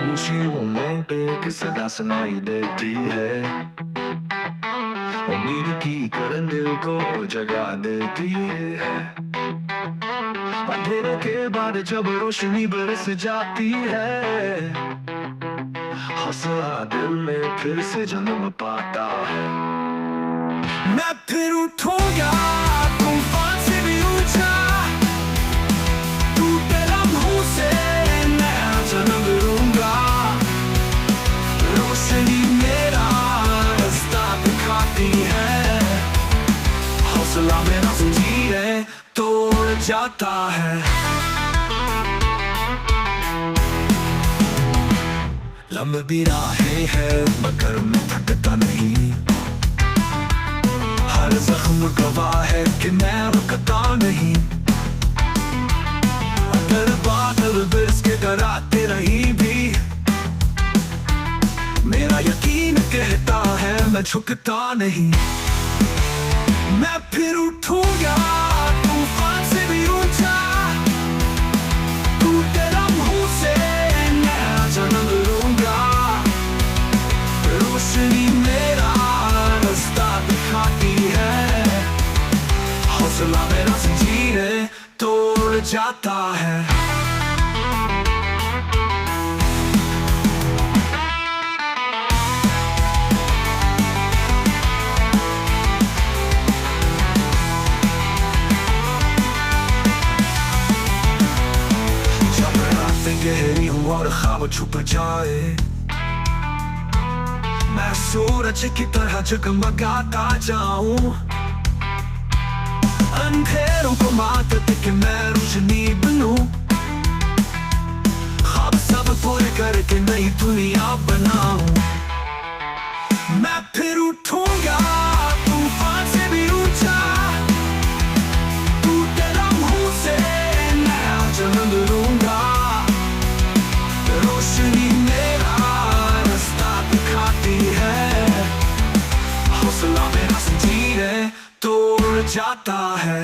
खामोशियों में एक सदा सुनाई देती है। उम्मीद की करन दिल को जगा देती है। अंधेरे के बाद जब रोशनी बरस जाती है, हौसला दिल में फिर से जन्म पाता है। मैं फिर उठूंगा तूफान से भी ऊंचा, टूटे लम्हों से नया जन्म लूंगा। रोशनी मेरा रास्ता दिखाती है, हौसला मेरा जंजीरें तोड़ जाता है। लंबी राहें हैं मगर मैं थकता नहीं, हर जख्म गवाह है कि मैं रुकता नहीं। अगर बादल बरस के डराते रही भी, मेरा यकीन कहता है मैं झुकता नहीं। मैं फिर उठूंगा तूफान से भी ऊंचा, टूटे लम्हों से नया जन्म लूंगा। रोशनी मेरा रास्ता दिखाती है, हौसला मेरा जंजीरें तोड़ जाता है। गहरी हूँ और ख्वाब छुप जाए, मैं सूरज की तरह जगमगाता जाऊं। अंधेरों को मात दे के मैं रोशनी बनूं, ख्वाब सब पूरे करके नई दुनिया बनाऊं। मैं फिर उठूंगा तूफान से भी ऊंचा, टूटे लम्हों से नया जन्म लूंगा। रोशनी मेरा रास्ता दिखाती है, हौसला मेरा जंजीरें तोड़ जाता है।